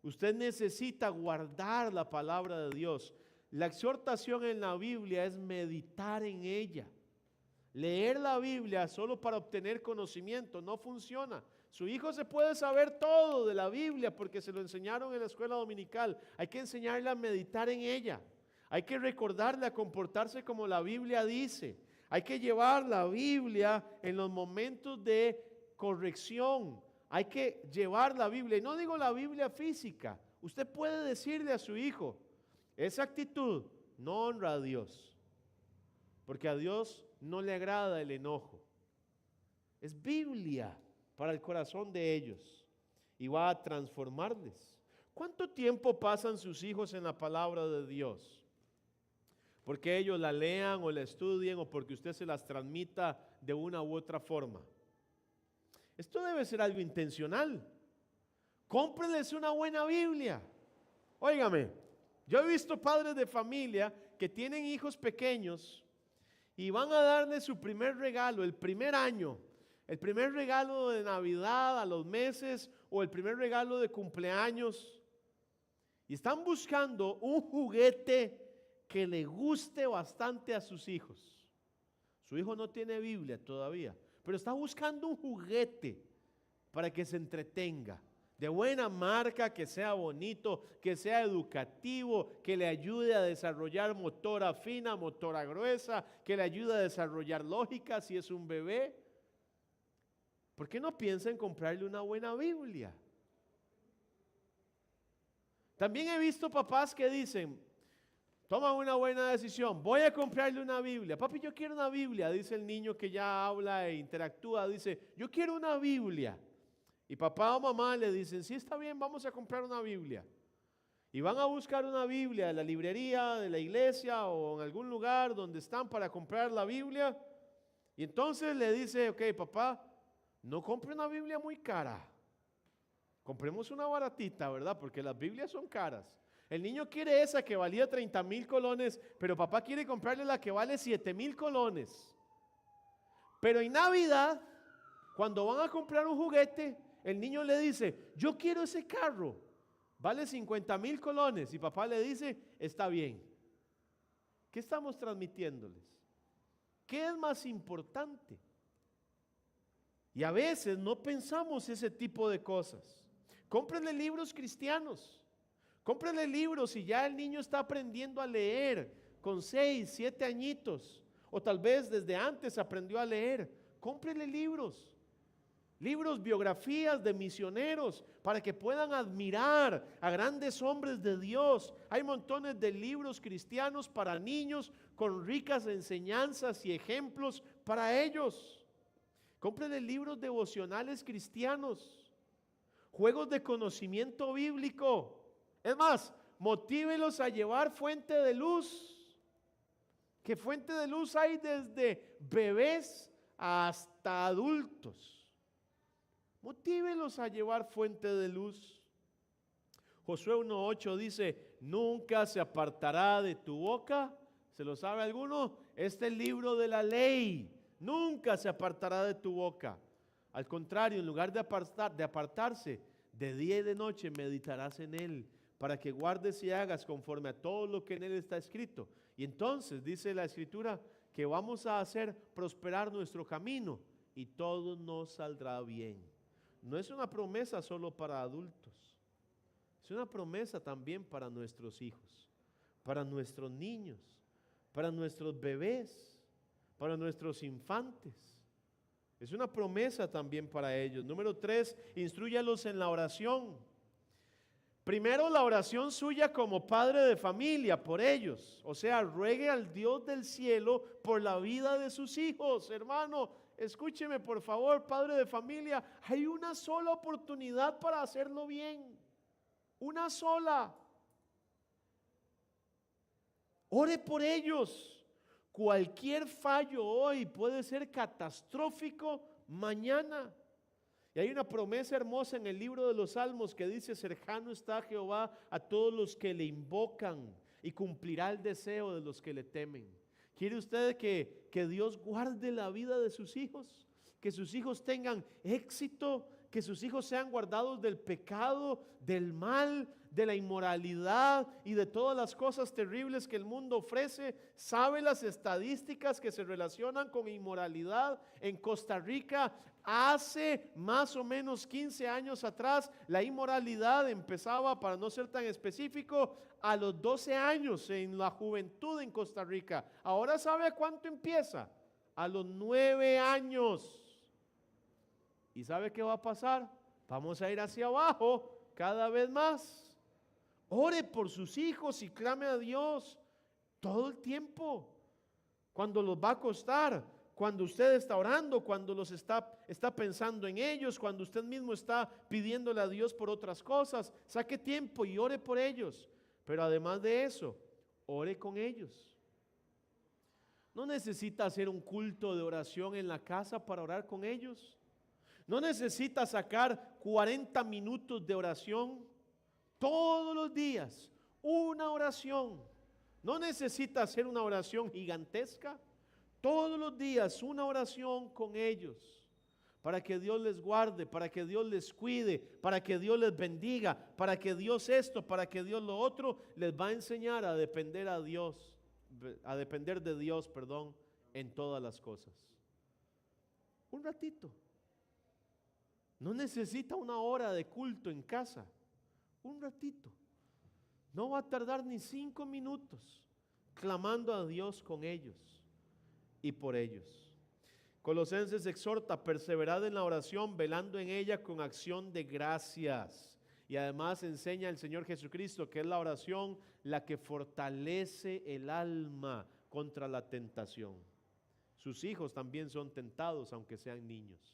Usted necesita guardar la palabra de Dios. La exhortación en la Biblia es meditar en ella. Leer la Biblia solo para obtener conocimiento no funciona. Su hijo se puede saber todo de la Biblia porque se lo enseñaron en la escuela dominical. Hay que enseñarle a meditar en ella. Hay que recordarle a comportarse como la Biblia dice. Hay que llevar la Biblia en los momentos de corrección. Hay que llevar la Biblia. Y no digo la Biblia física. Usted puede decirle a su hijo, esa actitud no honra a Dios. Porque a Dios no le agrada el enojo. Es Biblia para el corazón de ellos y va a transformarles. ¿Cuánto tiempo pasan sus hijos en la palabra de Dios? Porque ellos la lean o la estudien o porque usted se las transmita de una u otra forma. Esto debe ser algo intencional. Cómprenles una buena Biblia. Óigame, yo he visto padres de familia que tienen hijos pequeños y van a darle su primer regalo el primer año, el primer regalo de Navidad a los meses o el primer regalo de cumpleaños. Y están buscando un juguete que le guste bastante a sus hijos. Su hijo no tiene Biblia todavía, pero está buscando un juguete para que se entretenga. De buena marca, que sea bonito, que sea educativo, que le ayude a desarrollar motora fina, motora gruesa, que le ayude a desarrollar lógica si es un bebé. ¿Por qué no piensa en comprarle una buena Biblia? También he visto papás que dicen, toman una buena decisión, voy a comprarle una Biblia. Papi, yo quiero una Biblia, dice el niño que ya habla e interactúa, dice, yo quiero una Biblia. Y papá o mamá le dicen, sí, está bien, vamos a comprar una Biblia. Y van a buscar una Biblia en la librería de la iglesia o en algún lugar donde están para comprar la Biblia. Y entonces le dice, ok, papá, no compre una Biblia muy cara. Compremos una baratita, ¿verdad? Porque las Biblias son caras. El niño quiere esa que valía 30,000 colones, pero papá quiere comprarle la que vale 7,000 colones. Pero en Navidad, cuando van a comprar un juguete, el niño le dice, yo quiero ese carro, vale 50,000 colones. Y papá le dice, está bien. ¿Qué estamos transmitiéndoles? ¿Qué es más importante? Y a veces no pensamos ese tipo de cosas. Cómprenle libros cristianos. Cómprenle libros si ya el niño está aprendiendo a leer con 6, 7 añitos. O tal vez desde antes aprendió a leer. Cómprenle libros. Libros, biografías de misioneros para que puedan admirar a grandes hombres de Dios. Hay montones de libros cristianos para niños con ricas enseñanzas y ejemplos para ellos. Cómprenle libros devocionales cristianos, juegos de conocimiento bíblico. Es más, motívelos a llevar fuente de luz. Que fuente de luz hay desde bebés hasta adultos. Motívelos a llevar fuente de luz. Josué 1:8 dice, nunca se apartará de tu boca, ¿se lo sabe alguno? Este libro de la ley, nunca se apartará de tu boca. Al contrario, en lugar de apartarse, de día y de noche meditarás en él, para que guardes y hagas conforme a todo lo que en él está escrito. Y entonces dice la escritura que vamos a hacer prosperar nuestro camino y todo nos saldrá bien. No es una promesa solo para adultos, es una promesa también para nuestros hijos, para nuestros niños, para nuestros bebés, para nuestros infantes. Es una promesa también para ellos. Número 3, instrúyalos en la oración. Primero, la oración suya como padre de familia por ellos. O sea, ruegue al Dios del cielo por la vida de sus hijos. Hermano, escúcheme por favor, padre de familia, hay una sola oportunidad para hacerlo bien. una sola. Ore por ellos. Cualquier fallo hoy puede ser catastrófico mañana. Y hay una promesa hermosa en el libro de los Salmos que dice: cercano está Jehová a todos los que le invocan y cumplirá el deseo de los que le temen. ¿Quiere usted que Dios guarde la vida de sus hijos? Que sus hijos tengan éxito, que sus hijos sean guardados del pecado, del mal, de la inmoralidad y de todas las cosas terribles que el mundo ofrece. ¿Sabe las estadísticas que se relacionan con inmoralidad en Costa Rica? Hace más o menos 15 años atrás, la inmoralidad empezaba, para no ser tan específico, a los 12 años en la juventud en Costa Rica. Ahora, ¿sabe a cuánto empieza? A los 9 años. ¿Y sabe qué va a pasar? Vamos a ir hacia abajo cada vez más. Ore por sus hijos y clame a Dios todo el tiempo. Cuando los va a costar, cuando usted está orando, cuando los está pensando en ellos, cuando usted mismo está pidiéndole a Dios por otras cosas, saque tiempo y ore por ellos. Pero además de eso, ore con ellos. No necesita hacer un culto de oración en la casa para orar con ellos. No necesita sacar 40 minutos de oración todos los días, una oración. No necesita hacer una oración gigantesca. Todos los días una oración con ellos, para que Dios les guarde, para que Dios les cuide, para que Dios les bendiga, para que Dios esto, para que Dios lo otro. Les va a enseñar a depender de Dios, en todas las cosas. Un ratito. No necesita una hora de culto en casa. Un ratito. No va a tardar ni 5 minutos clamando a Dios con ellos y por ellos. Colosenses exhorta: perseverad en la oración, velando en ella con acción de gracias. Y además enseña el Señor Jesucristo que es la oración la que fortalece el alma contra la tentación. Sus hijos también son tentados, aunque sean niños.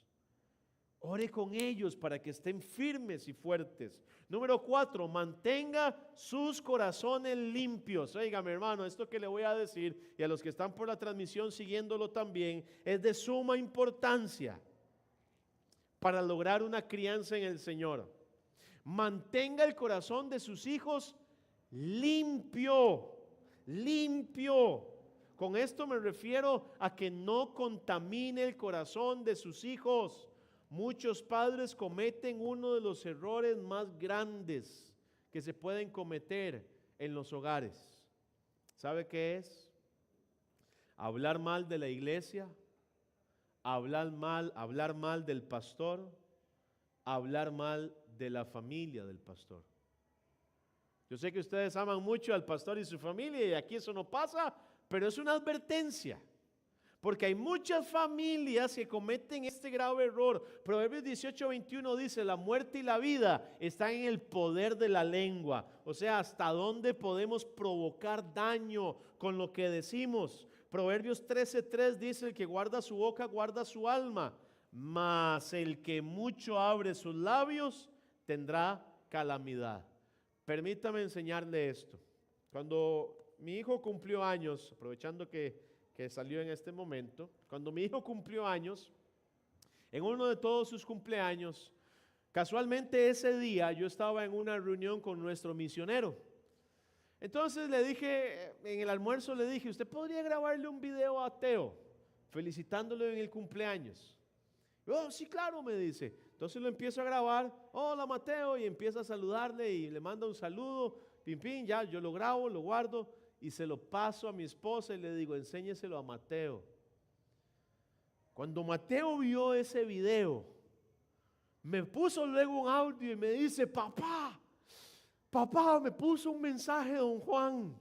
Ore con ellos para que estén firmes y fuertes. Número 4, mantenga sus corazones limpios. Óigame, hermano, esto que le voy a decir, y a los que están por la transmisión siguiéndolo también, es de suma importancia para lograr una crianza en el Señor. Mantenga el corazón de sus hijos limpio, limpio. Con esto me refiero a que no contamine el corazón de sus hijos. Muchos padres cometen uno de los errores más grandes que se pueden cometer en los hogares. ¿Sabe qué es? Hablar mal de la iglesia, hablar mal del pastor, hablar mal de la familia del pastor. Yo sé que ustedes aman mucho al pastor y su familia, y aquí eso no pasa, pero es una advertencia. Porque hay muchas familias que cometen este grave error. Proverbios 18:21 dice: la muerte y la vida están en el poder de la lengua. O sea, hasta dónde podemos provocar daño con lo que decimos. Proverbios 13:3 dice: el que guarda su boca guarda su alma, mas el que mucho abre sus labios tendrá calamidad. Permítame enseñarle esto. Cuando mi hijo cumplió años, aprovechando que salió en este momento, cuando mi hijo cumplió años, en uno de todos sus cumpleaños, casualmente ese día yo estaba en una reunión con nuestro misionero. Entonces le dije, en el almuerzo le dije: ¿usted podría grabarle un video a Teo felicitándolo en el cumpleaños? Oh, sí, claro, me dice. Entonces lo empiezo a grabar: hola Mateo, y empieza a saludarle y le manda un saludo, pim, pim, ya, yo lo grabo, lo guardo y se lo paso a mi esposa y le digo: enséñeselo a Mateo. Cuando Mateo vio ese video, me puso luego un audio y me dice: papá, me puso un mensaje de don Juan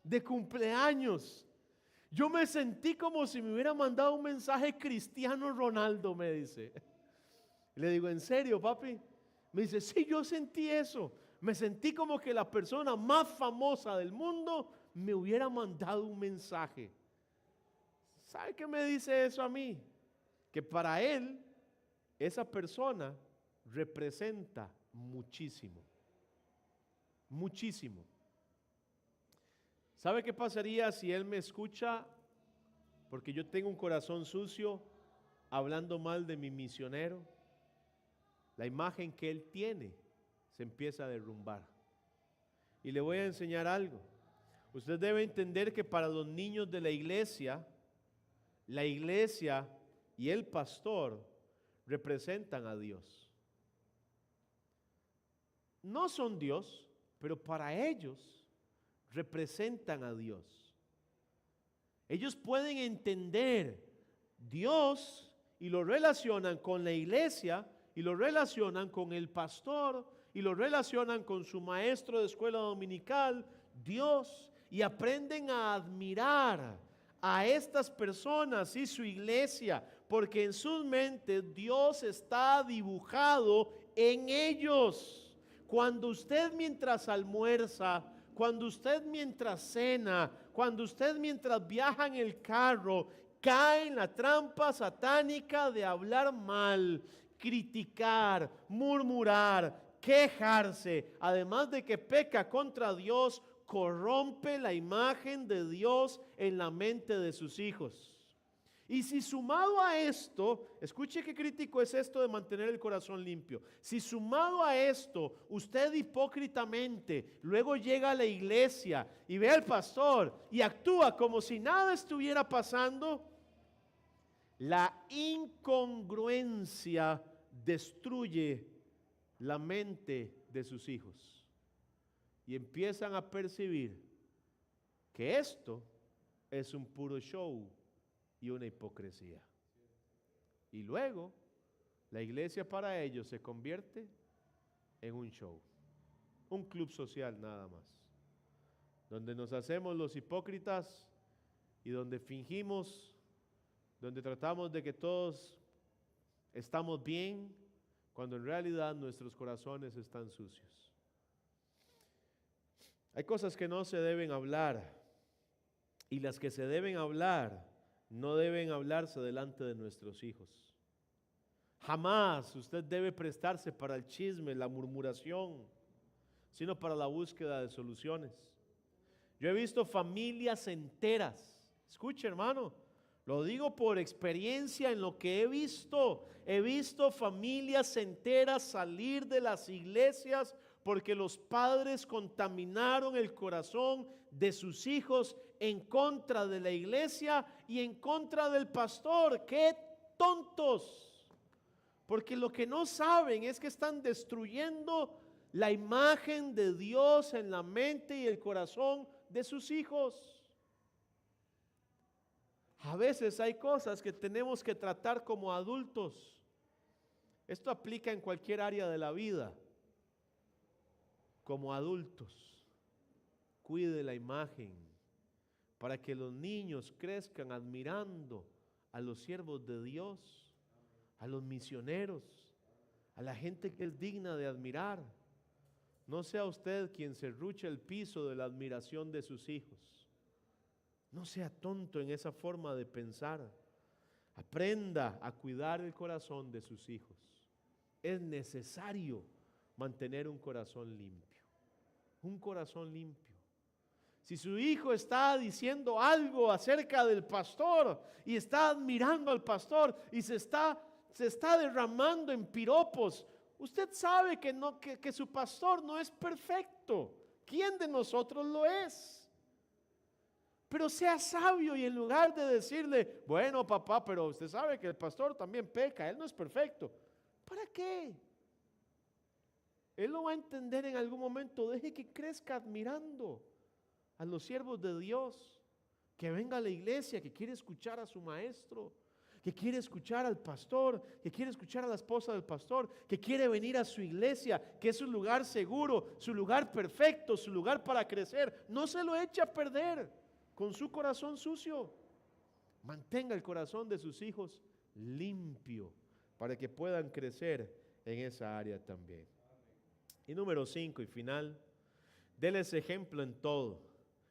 de cumpleaños. Yo me sentí como si me hubiera mandado un mensaje Cristiano Ronaldo, me dice. Le digo: ¿en serio, papi? Me dice: sí, yo sentí eso. Me sentí como que la persona más famosa del mundo me hubiera mandado un mensaje. ¿Sabe qué me dice eso a mí? Que para él, esa persona representa muchísimo. muchísimo. ¿Sabe qué pasaría si él me escucha? Porque yo tengo un corazón sucio hablando mal de mi misionero. La imagen que él tiene se empieza a derrumbar. Y le voy a enseñar algo. Usted debe entender que para los niños de la iglesia y el pastor representan a Dios. No son Dios, pero para ellos representan a Dios. Ellos pueden entender Dios y lo relacionan con la iglesia y lo relacionan con el pastor y lo relacionan con su maestro de escuela dominical, Dios, y aprenden a admirar a estas personas y su iglesia, porque en sus mentes Dios está dibujado en ellos. Cuando usted mientras almuerza, cuando usted mientras cena, cuando usted mientras viaja en el carro, cae en la trampa satánica de hablar mal, criticar, murmurar, quejarse, además de que peca contra Dios, corrompe la imagen de Dios en la mente de sus hijos. Y si sumado a esto, escuche qué crítico es esto de mantener el corazón limpio. Si sumado a esto, usted hipócritamente luego llega a la iglesia y ve al pastor y actúa como si nada estuviera pasando, la incongruencia destruye la mente de sus hijos. Y empiezan a percibir que esto es un puro show y una hipocresía. Y luego la iglesia para ellos se convierte en un show, un club social nada más, donde nos hacemos los hipócritas y donde fingimos, donde tratamos de que todos estamos bien, cuando en realidad nuestros corazones están sucios. Hay cosas que no se deben hablar, y las que se deben hablar no deben hablarse delante de nuestros hijos. Jamás usted debe prestarse para el chisme, la murmuración, sino para la búsqueda de soluciones. Yo he visto familias enteras, escuche hermano, lo digo por experiencia en lo que he visto familias enteras salir de las iglesias porque los padres contaminaron el corazón de sus hijos en contra de la iglesia y en contra del pastor. ¡Qué tontos! Porque lo que no saben es que están destruyendo la imagen de Dios en la mente y el corazón de sus hijos. A veces hay cosas que tenemos que tratar como adultos. Esto aplica en cualquier área de la vida. Como adultos, cuide la imagen para que los niños crezcan admirando a los siervos de Dios, a los misioneros, a la gente que es digna de admirar. No sea usted quien serruche el piso de la admiración de sus hijos. No sea tonto en esa forma de pensar. Aprenda a cuidar el corazón de sus hijos. Es necesario mantener un corazón limpio. Un corazón limpio. Si su hijo está diciendo algo acerca del pastor y está admirando al pastor y se está derramando en piropos, usted sabe que su pastor no es perfecto. ¿Quién de nosotros lo es? Pero sea sabio y en lugar de decirle, bueno papá, pero usted sabe que el pastor también peca, él no es perfecto. ¿Para qué? Él lo va a entender en algún momento. Deje que crezca admirando a los siervos de Dios, que venga a la iglesia, que quiere escuchar a su maestro, que quiere escuchar al pastor, que quiere escuchar a la esposa del pastor, que quiere venir a su iglesia, que es su lugar seguro, su lugar perfecto, su lugar para crecer. No se lo eche a perder con su corazón sucio. Mantenga el corazón de sus hijos limpio para que puedan crecer en esa área también. Y número 5 y final, déles ejemplo en todo.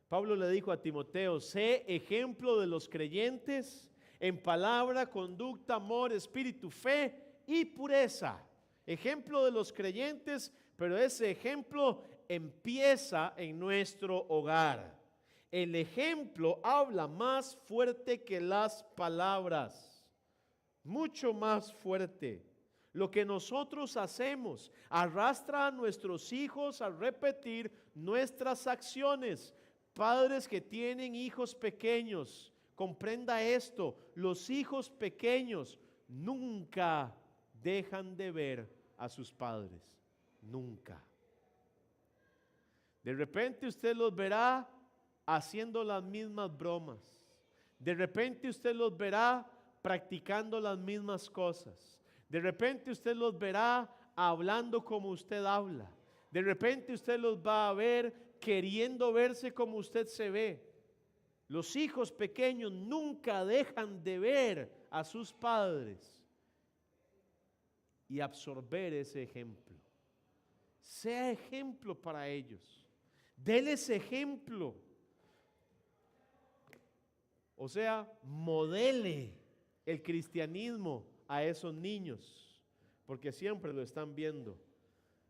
Pablo le dijo a Timoteo, sé ejemplo de los creyentes en palabra, conducta, amor, espíritu, fe y pureza. Ejemplo de los creyentes, pero ese ejemplo empieza en nuestro hogar. El ejemplo habla más fuerte que las palabras, mucho más fuerte. Lo que nosotros hacemos arrastra a nuestros hijos a repetir nuestras acciones. Padres que tienen hijos pequeños, comprenda esto: los hijos pequeños nunca dejan de ver a sus padres, nunca. De repente usted los verá haciendo las mismas bromas. De repente usted los verá practicando las mismas cosas. De repente usted los verá hablando como usted habla. De repente usted los va a ver queriendo verse como usted se ve. Los hijos pequeños nunca dejan de ver a sus padres y absorber ese ejemplo. Sea ejemplo para ellos. Déles ejemplo. O sea, modele el cristianismo a esos niños, porque siempre lo están viendo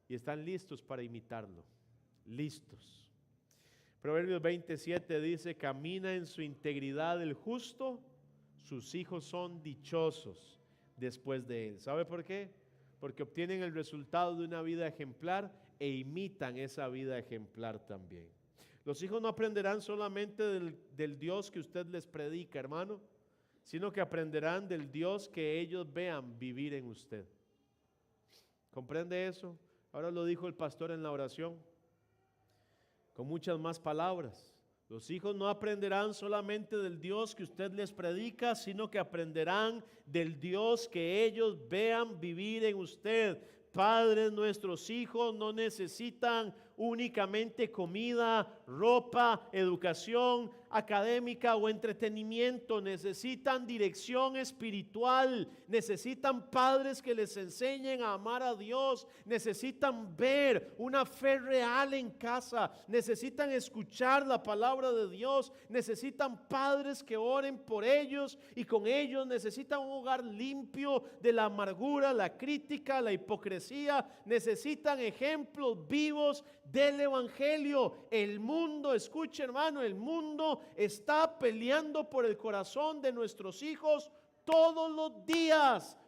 y están listos para imitarlo. Listos. Proverbios 27 dice: camina en su integridad el justo, sus hijos son dichosos después de él. ¿Sabe por qué? Porque obtienen el resultado de una vida ejemplar e imitan esa vida ejemplar también. Los hijos no aprenderán solamente del Dios que usted les predica, hermano, sino que aprenderán del Dios que ellos vean vivir en usted. ¿Comprende eso? Ahora lo dijo el pastor en la oración, con muchas más palabras. Los hijos no aprenderán solamente del Dios que usted les predica, sino que aprenderán del Dios que ellos vean vivir en usted. Padres, nuestros hijos no necesitan únicamente comida, ropa, educación académica o entretenimiento. Necesitan dirección espiritual, necesitan padres que les enseñen a amar a Dios, necesitan ver una fe real en casa, necesitan escuchar la palabra de Dios, necesitan padres que oren por ellos y con ellos, necesitan un hogar limpio de la amargura, la crítica, la hipocresía, necesitan ejemplos vivos del evangelio. El mundo, escuche hermano, el mundo está peleando por el corazón de nuestros hijos todos los días,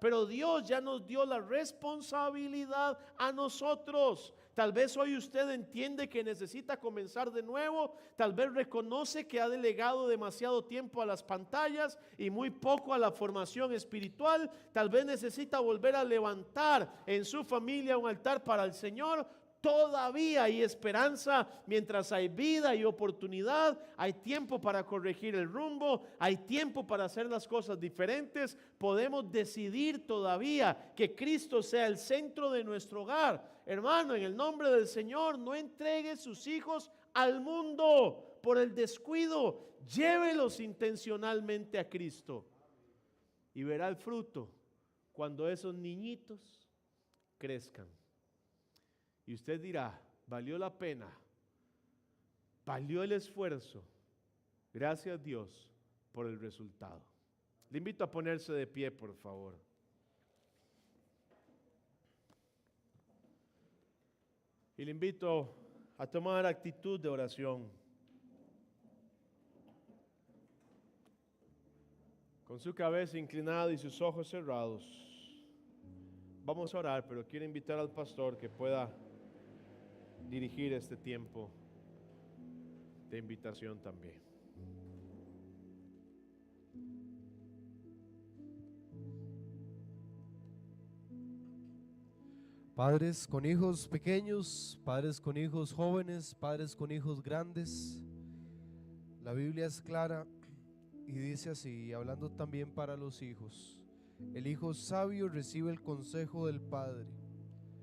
pero Dios ya nos dio la responsabilidad a nosotros. Tal vez hoy usted entiende que necesita comenzar de nuevo, tal vez reconoce que ha delegado demasiado tiempo a las pantallas y muy poco a la formación espiritual, tal vez necesita volver a levantar en su familia un altar para el Señor. Todavía hay esperanza, mientras hay vida y oportunidad, hay tiempo para corregir el rumbo, hay tiempo para hacer las cosas diferentes. Podemos decidir todavía que Cristo sea el centro de nuestro hogar. Hermano, en el nombre del Señor, no entregue sus hijos al mundo por el descuido, llévelos intencionalmente a Cristo y verá el fruto cuando esos niñitos crezcan. Y usted dirá: valió la pena, valió el esfuerzo, gracias a Dios por el resultado. Le invito a ponerse de pie, por favor. Y le invito a tomar actitud de oración. Con su cabeza inclinada y sus ojos cerrados, vamos a orar, pero quiero invitar al pastor que pueda dirigir este tiempo de invitación también. Padres con hijos pequeños, padres con hijos jóvenes, padres con hijos grandes, la Biblia es clara y dice así, hablando también para los hijos: el hijo sabio recibe el consejo del padre.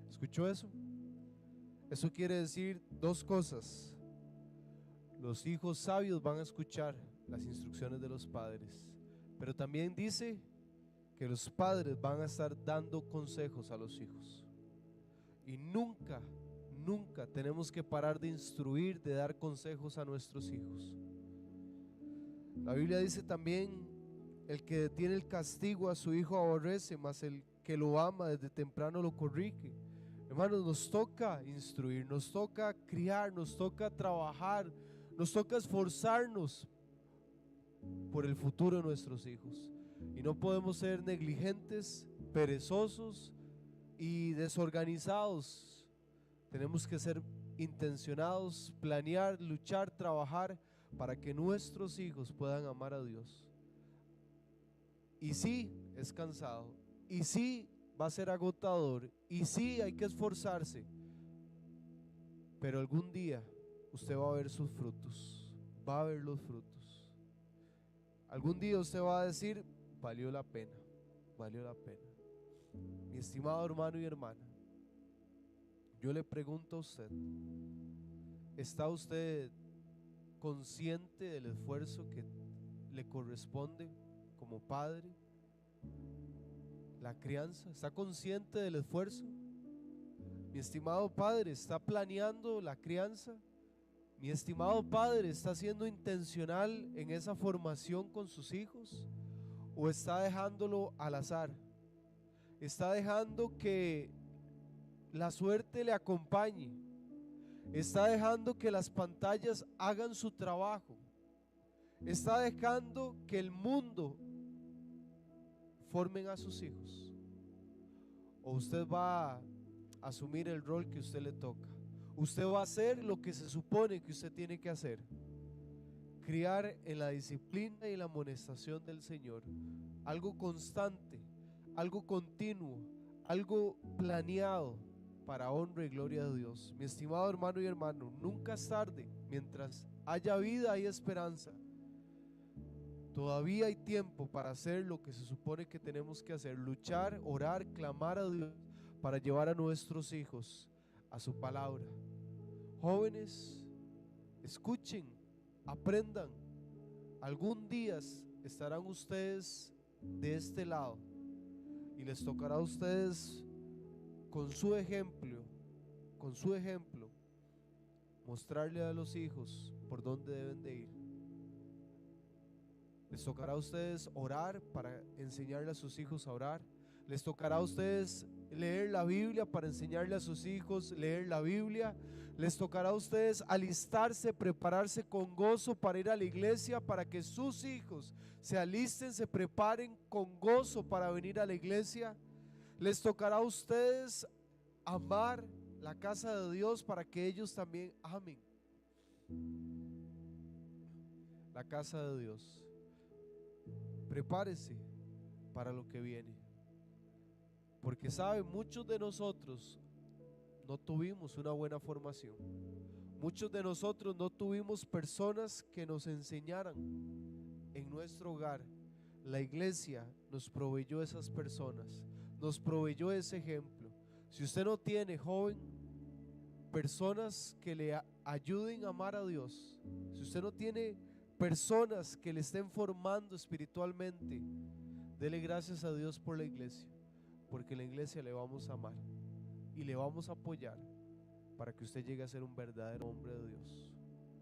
¿Escuchó eso? Eso quiere decir dos cosas. Los hijos sabios van a escuchar las instrucciones de los padres, pero también dice que los padres van a estar dando consejos a los hijos. Y nunca tenemos que parar de instruir, de dar consejos a nuestros hijos. La Biblia dice también: el que detiene el castigo a su hijo aborrece, mas el que lo ama desde temprano lo corrige. Hermanos, nos toca instruir, nos toca criar, nos toca trabajar, nos toca esforzarnos por el futuro de nuestros hijos. Y no podemos ser negligentes, perezosos y desorganizados. Tenemos que ser intencionados, planear, luchar, trabajar para que nuestros hijos puedan amar a Dios. Y sí, es cansado, y sí, va a ser agotador, y sí, hay que esforzarse, pero algún día usted va a ver sus frutos, va a ver los frutos. Algún día usted va a decir, valió la pena, valió la pena. Mi estimado hermano y hermana, yo le pregunto a usted, ¿está usted consciente del esfuerzo que le corresponde como padre? La crianza, ¿está consciente del esfuerzo? Mi estimado padre, ¿está planeando la crianza? Mi estimado padre, ¿está siendo intencional en esa formación con sus hijos? ¿O está dejándolo al azar? ¿Está dejando que la suerte le acompañe? ¿Está dejando que las pantallas hagan su trabajo? ¿Está dejando que el mundo formen a sus hijos? ¿O usted va a asumir el rol que usted le toca? Usted va a hacer lo que se supone que usted tiene que hacer: criar en la disciplina y la amonestación del Señor, algo constante, algo continuo, algo planeado para honra y gloria de Dios. Mi estimado hermano y hermano, nunca es tarde. Mientras haya vida hay esperanza. Todavía hay tiempo para hacer lo que se supone que tenemos que hacer: luchar, orar, clamar a Dios para llevar a nuestros hijos a su palabra. Jóvenes, escuchen, aprendan. Algún día estarán ustedes de este lado y les tocará a ustedes con su ejemplo, mostrarle a los hijos por dónde deben de ir. Les tocará a ustedes orar para enseñarle a sus hijos a orar. Les tocará a ustedes leer la Biblia para enseñarle a sus hijos leer la Biblia. Les tocará a ustedes alistarse, prepararse con gozo para ir a la iglesia, para que sus hijos se alisten, se preparen con gozo para venir a la iglesia. Les tocará a ustedes amar la casa de Dios para que ellos también amen la casa de Dios. Prepárese para lo que viene, porque saben, muchos de nosotros no tuvimos una buena formación. Muchos de nosotros no tuvimos personas que nos enseñaran en nuestro hogar. La iglesia nos proveyó esas personas, nos proveyó ese ejemplo. Si usted no tiene, joven, personas que le ayuden a amar a Dios, si usted no tiene personas que le estén formando espiritualmente, dele gracias a Dios por la iglesia, porque en la iglesia le vamos a amar y le vamos a apoyar para que usted llegue a ser un verdadero hombre de Dios,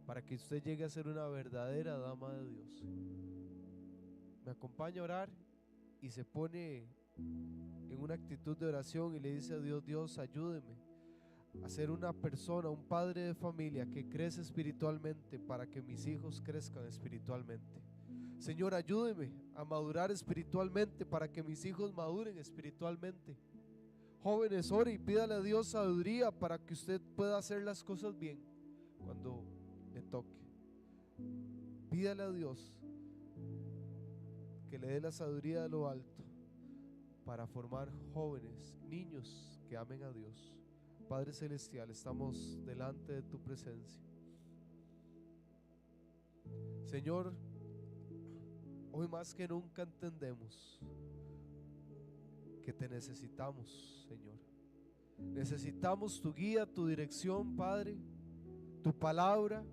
para que usted llegue a ser una verdadera dama de Dios. Me acompaña a orar y se pone en una actitud de oración y le dice a Dios: Dios, ayúdeme a ser una persona, un padre de familia que crece espiritualmente para que mis hijos crezcan espiritualmente. Señor, ayúdeme a madurar espiritualmente para que mis hijos maduren espiritualmente. Jóvenes, ore y pídale a Dios sabiduría para que usted pueda hacer las cosas bien cuando le toque. Pídale a Dios que le dé la sabiduría de lo alto para formar jóvenes, niños que amen a Dios. Padre Celestial, estamos delante de tu presencia. Señor, hoy más que nunca entendemos que te necesitamos, Señor. Necesitamos tu guía, tu dirección, Padre, tu palabra,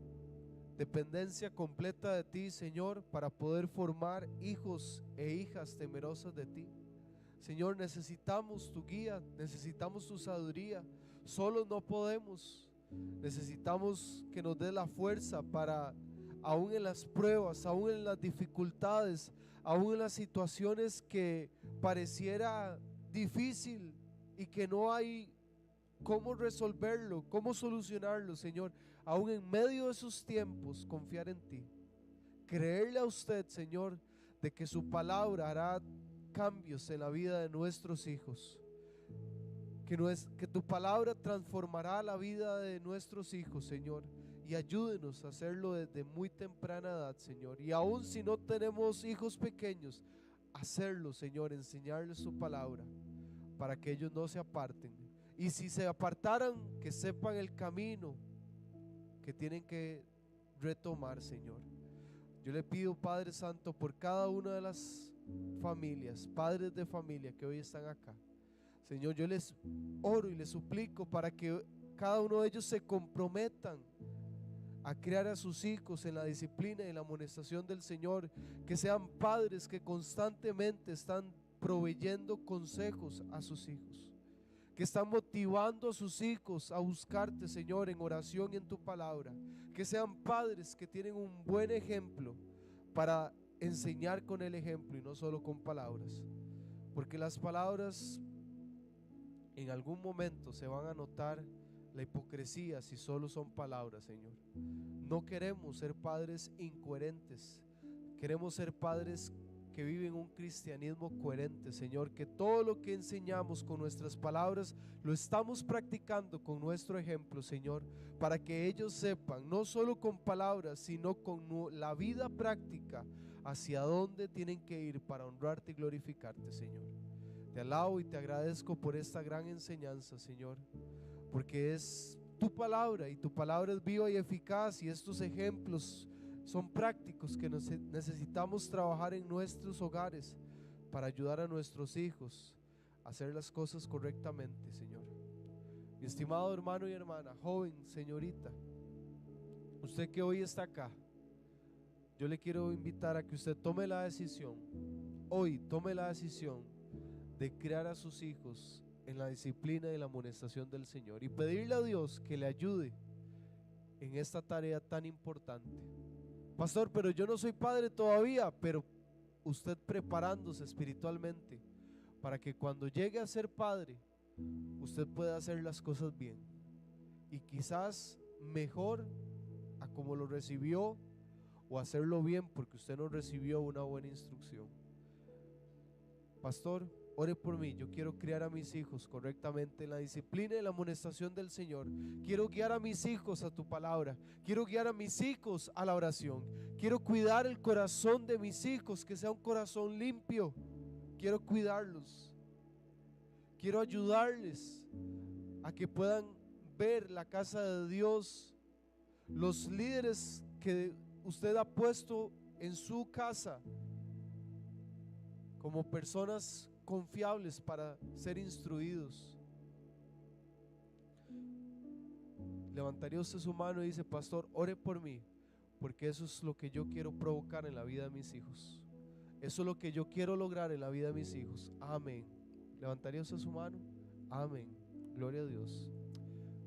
dependencia completa de ti, Señor, para poder formar hijos e hijas temerosas de ti. Señor, necesitamos tu guía, necesitamos tu sabiduría. Solos no podemos. Necesitamos que nos dé la fuerza para, aún en las pruebas, aún en las dificultades, aún en las situaciones que pareciera difícil y que no hay cómo resolverlo, cómo solucionarlo, Señor. Aún en medio de esos tiempos, confiar en ti. Creerle a usted, Señor, de que su palabra hará cambios en la vida de nuestros hijos. Que tu palabra transformará la vida de nuestros hijos, Señor. Y ayúdenos a hacerlo desde muy temprana edad, Señor. Y aún si no tenemos hijos pequeños, hacerlo, Señor, enseñarles su palabra para que ellos no se aparten. Y si se apartaran, que sepan el camino que tienen que retomar, Señor. Yo le pido, Padre Santo, por cada una de las familias, padres de familia que hoy están acá. Señor, yo les oro y les suplico para que cada uno de ellos se comprometan a criar a sus hijos en la disciplina y la amonestación del Señor, que sean padres que constantemente están proveyendo consejos a sus hijos, que están motivando a sus hijos a buscarte, Señor, en oración y en tu palabra, que sean padres que tienen un buen ejemplo para enseñar con el ejemplo y no solo con palabras, porque las palabras en algún momento se van a notar la hipocresía si solo son palabras, Señor. No queremos ser padres incoherentes, queremos ser padres que viven un cristianismo coherente, Señor, que todo lo que enseñamos con nuestras palabras lo estamos practicando con nuestro ejemplo, Señor, para que ellos sepan, no solo con palabras, sino con la vida práctica, hacia dónde tienen que ir para honrarte y glorificarte, Señor. Te alabo y te agradezco por esta gran enseñanza, Señor, porque es tu palabra y tu palabra es viva y eficaz, y estos ejemplos son prácticos que necesitamos trabajar en nuestros hogares para ayudar a nuestros hijos a hacer las cosas correctamente, Señor. Mi estimado hermano y hermana, joven, señorita, usted que hoy está acá, yo le quiero invitar a que usted tome la decisión, hoy tome la decisión de criar a sus hijos en la disciplina y la amonestación del Señor, y pedirle a Dios que le ayude en esta tarea tan importante. Pastor, pero yo no soy padre todavía. Pero usted preparándose espiritualmente para que cuando llegue a ser padre, usted pueda hacer las cosas bien, y quizás mejor a como lo recibió, o hacerlo bien porque usted no recibió una buena instrucción. Pastor, ore por mí, yo quiero criar a mis hijos correctamente en la disciplina y la amonestación del Señor. Quiero guiar a mis hijos a tu palabra, quiero guiar a mis hijos a la oración, quiero cuidar el corazón de mis hijos, que sea un corazón limpio. Quiero cuidarlos, quiero ayudarles a que puedan ver la casa de Dios, los líderes que usted ha puesto en su casa como personas confiables para ser instruidos. Levantaría usted su mano y dice: pastor, ore por mí, porque eso es lo que yo quiero provocar en la vida de mis hijos, eso es lo que yo quiero lograr en la vida de mis hijos. Amén. Levantaría usted su mano. Amén. Gloria a Dios.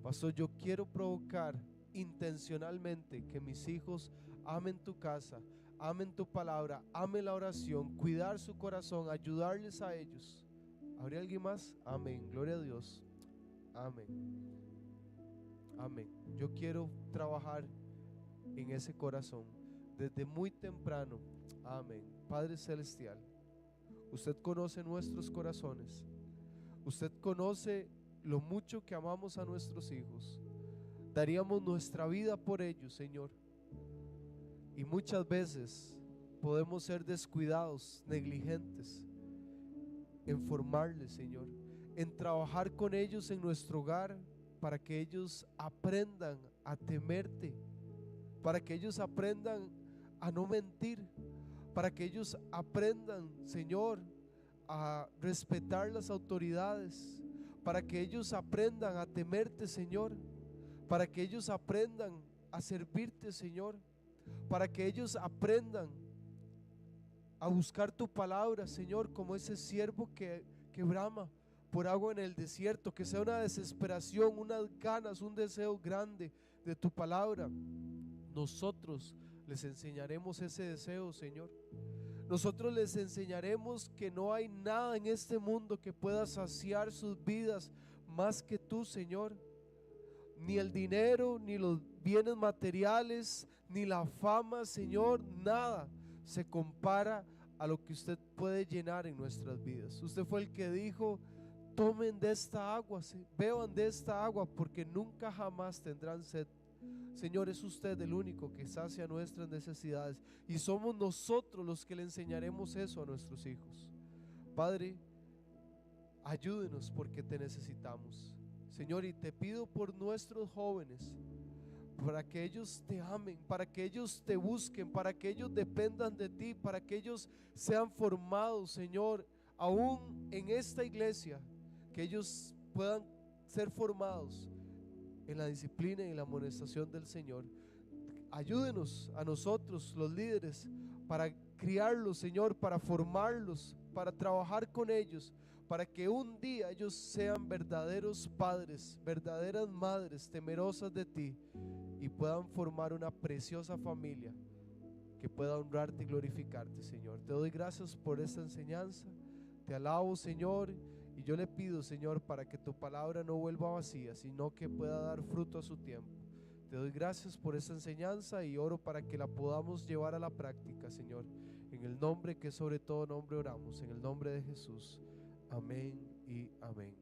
Pastor, yo quiero provocar intencionalmente que mis hijos amen tu casa, amen tu palabra, amen la oración, cuidar su corazón, ayudarles a ellos. ¿Habría alguien más? Amén, gloria a Dios. Amén. Amén. Yo quiero trabajar en ese corazón desde muy temprano. Amén. Padre Celestial, usted conoce nuestros corazones, usted conoce lo mucho que amamos a nuestros hijos. Daríamos nuestra vida por ellos, Señor, y muchas veces podemos ser descuidados, negligentes en formarles, Señor, en trabajar con ellos en nuestro hogar, para que ellos aprendan a temerte, para que ellos aprendan a no mentir, para que ellos aprendan, Señor, a respetar las autoridades, para que ellos aprendan a temerte, Señor, para que ellos aprendan a servirte, Señor, para que ellos aprendan a buscar tu palabra, Señor, como ese siervo que brama por agua en el desierto. Que sea una desesperación, unas ganas, un deseo grande de tu palabra. Nosotros les enseñaremos ese deseo, Señor. Nosotros les enseñaremos que no hay nada en este mundo que pueda saciar sus vidas más que tú, Señor. Ni el dinero, ni los bienes materiales, ni la fama, Señor, nada se compara a lo que usted puede llenar en nuestras vidas. Usted fue el que dijo: tomen de esta agua, beban de esta agua, porque nunca jamás tendrán sed. Señor, es usted el único que sacia nuestras necesidades, y somos nosotros los que le enseñaremos eso a nuestros hijos. Padre, ayúdenos porque te necesitamos, Señor, y te pido por nuestros jóvenes, para que ellos te amen, para que ellos te busquen, para que ellos dependan de ti, para que ellos sean formados, Señor, aún en esta iglesia, que ellos puedan ser formados en la disciplina y en la amonestación del Señor. Ayúdenos a nosotros, los líderes, para criarlos, Señor, para formarlos, para trabajar con ellos, para que un día ellos sean verdaderos padres, verdaderas madres temerosas de ti, y puedan formar una preciosa familia que pueda honrarte y glorificarte, Señor. Te doy gracias por esta enseñanza, te alabo, Señor, y yo le pido, Señor, para que tu palabra no vuelva vacía, sino que pueda dar fruto a su tiempo. Te doy gracias por esta enseñanza y oro para que la podamos llevar a la práctica, Señor. En el nombre que sobre todo nombre oramos, en el nombre de Jesús. Amén y amén.